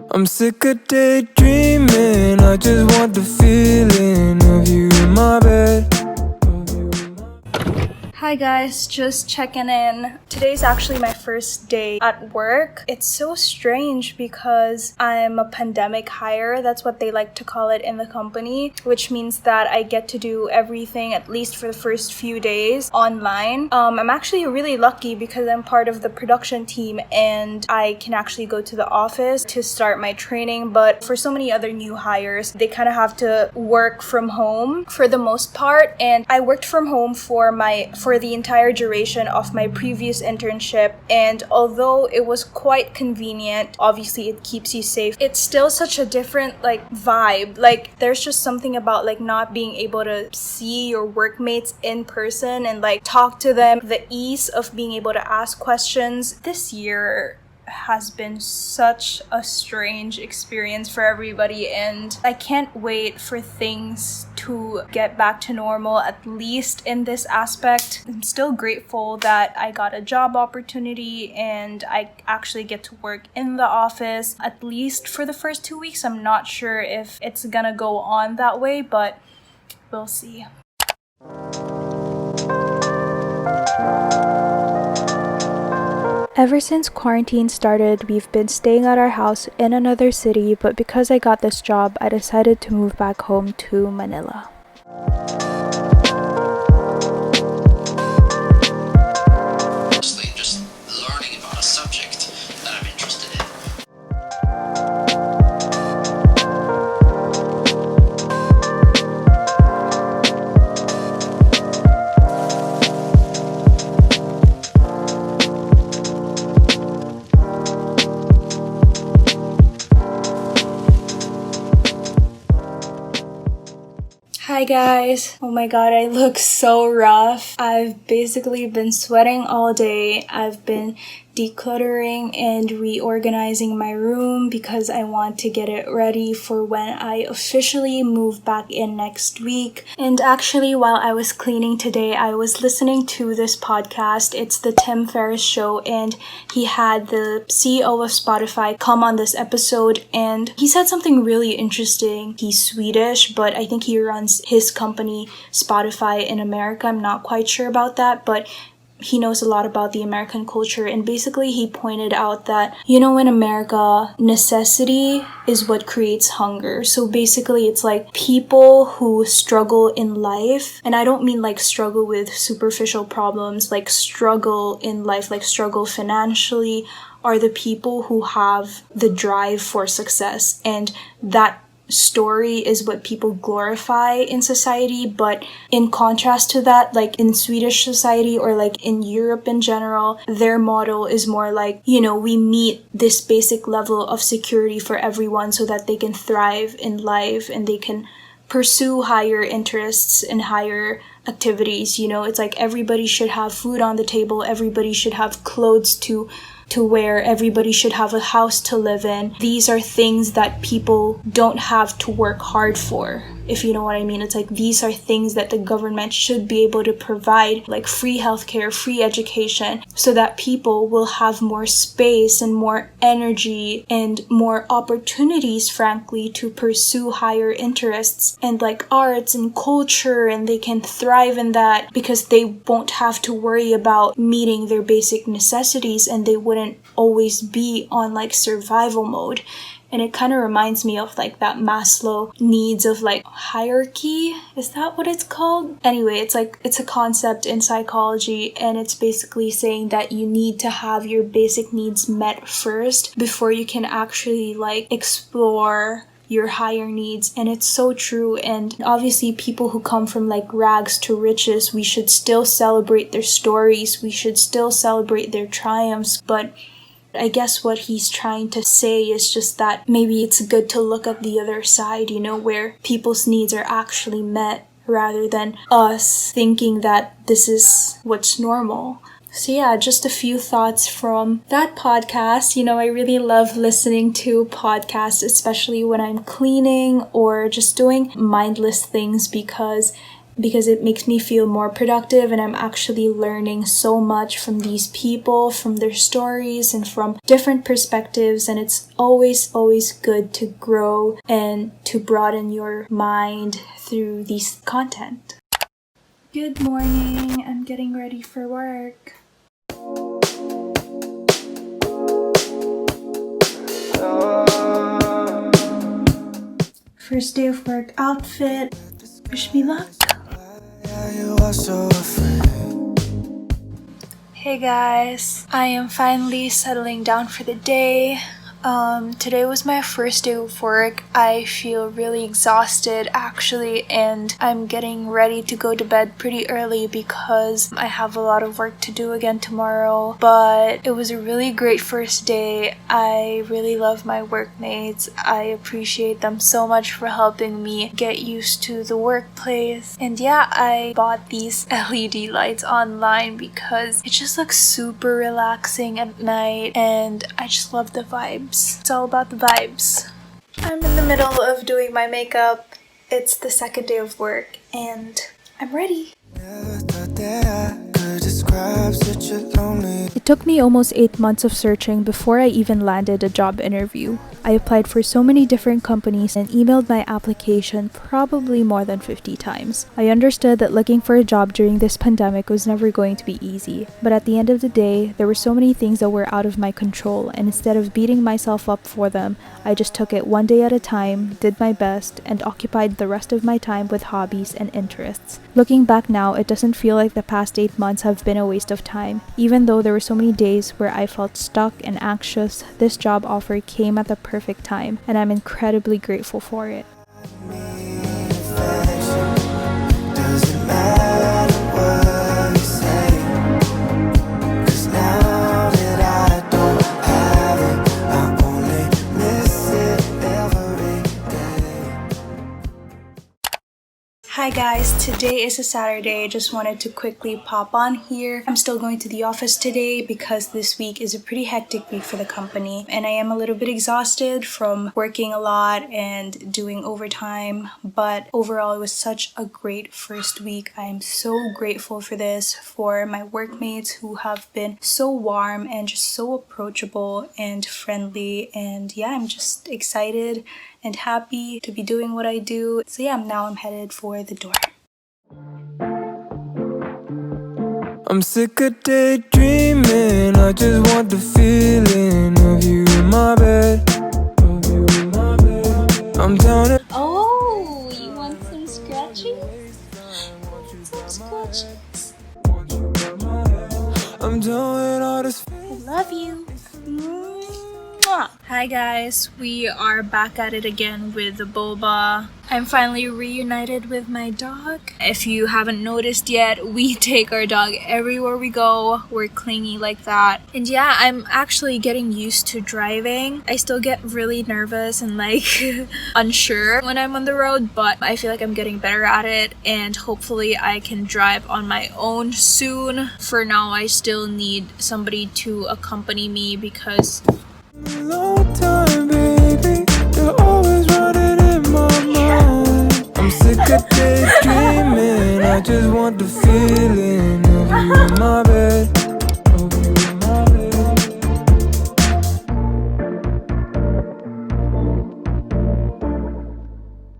I'm sick of daydreaming, I just want the feeling of you in my bed. Hi guys, just checking in. Today's actually my first day at work. It's so strange because I'm a pandemic hire, that's what they like to call it in the company, which means that I get to do everything, at least for the first few days, online. I'm actually really lucky because I'm part of the production team and I can actually go to the office to start my training, but for so many other new hires, they kind of have to work from home for the most part, and I worked from home for the entire duration of my previous internship, and although it was quite convenient, obviously it keeps you safe, it's still such a different vibe. There's just something about not being able to see your workmates in person and talk to them, the ease of being able to ask questions. This year has been such a strange experience for everybody, and I can't wait for things to get back to normal, at least in this aspect. I'm still grateful that I got a job opportunity and I actually get to work in the office, at least for the first 2 weeks. I'm not sure if it's gonna go on that way, but we'll see. Ever since quarantine started, we've been staying at our house in another city, but because I got this job, I decided to move back home to Manila. Honestly, just learning about a subject that I'm interested in. Hi guys! Oh my god, I look so rough. I've basically been sweating all day. I've been decluttering and reorganizing my room because I want to get it ready for when I officially move back in next week. And actually, while I was cleaning today, I was listening to this podcast. It's the Tim Ferriss Show, and he had the CEO of Spotify come on this episode, and he said something really interesting. He's Swedish, but I think he runs his company Spotify in America. I'm not quite sure about that, but he knows a lot about the American culture, and basically he pointed out that, in America, necessity is what creates hunger. So basically it's people who struggle in life, and I don't mean struggle with superficial problems, struggle in life, struggle financially, are the people who have the drive for success, and that story is what people glorify in society. But in contrast to that, in Swedish society or in Europe in general, their model is more we meet this basic level of security for everyone so that they can thrive in life and they can pursue higher interests and higher activities. It's everybody should have food on the table, everybody should have clothes to wear, everybody should have a house to live in. These are things that people don't have to work hard for, if you know what I mean. It's these are things that the government should be able to provide, free healthcare, free education, so that people will have more space and more energy and more opportunities, frankly, to pursue higher interests and arts and culture, and they can thrive in that because they won't have to worry about meeting their basic necessities, and they wouldn't always be on survival mode. And it kind of reminds me of that Maslow needs of hierarchy. Is that what it's called? Anyway, it's a concept in psychology, and it's basically saying that you need to have your basic needs met first before you can actually explore your higher needs. And it's so true. And obviously people who come from rags to riches, we should still celebrate their stories, we should still celebrate their triumphs. But I guess what he's trying to say is just that maybe it's good to look at the other side, where people's needs are actually met, rather than us thinking that this is what's normal. So yeah, just a few thoughts from that podcast. I really love listening to podcasts, especially when I'm cleaning or just doing mindless things, because because it makes me feel more productive, and I'm actually learning so much from these people, from their stories, and from different perspectives. And it's always good to grow and to broaden your mind through these content. Good morning. I'm getting ready for work. First day of work outfit. Wish me luck. Hey guys, I am finally settling down for the day. Today was my first day of work. I feel really exhausted actually, and I'm getting ready to go to bed pretty early because I have a lot of work to do again tomorrow. But it was a really great first day. I really love my workmates. I appreciate them so much for helping me get used to the workplace. And yeah, I bought these LED lights online because it just looks super relaxing at night, and I just love the vibes. It's all about the vibes. I'm in the middle of doing my makeup. It's the second day of work and I'm ready. It took me almost 8 months of searching before I even landed a job interview. I applied for so many different companies and emailed my application probably more than 50 times. I understood that looking for a job during this pandemic was never going to be easy, but at the end of the day, there were so many things that were out of my control, and instead of beating myself up for them, I just took it one day at a time, did my best, and occupied the rest of my time with hobbies and interests. Looking back now, it doesn't feel like the past 8 months have been a waste of time. Even though there were so many days where I felt stuck and anxious, this job offer came at the perfect time, and I'm incredibly grateful for it. Hi guys, today is a Saturday. I just wanted to quickly pop on here. I'm still going to the office today because this week is a pretty hectic week for the company, and I am a little bit exhausted from working a lot and doing overtime, but overall it was such a great first week. I am so grateful for this, for my workmates who have been so warm and just so approachable and friendly, and yeah, I'm just excited and happy to be doing what I do. So yeah, now I'm headed for the door. I'm sick of daydreaming. I just want the feeling of you in my bed. I'm down at Oh, you want some scratching? You want some scratches? I'm doing all this. I love you. Mwah. Hi guys, we are back at it again with the boba. I'm finally reunited with my dog. If you haven't noticed yet, we take our dog everywhere we go. We're clingy like that. And yeah, I'm actually getting used to driving. I still get really nervous and like unsure when I'm on the road, but I feel like I'm getting better at it, and hopefully I can drive on my own soon. For now, I still need somebody to accompany me because Long time, baby. You're always running in my mind. I'm sick of daydreaming. I just want the feeling of you in my bed.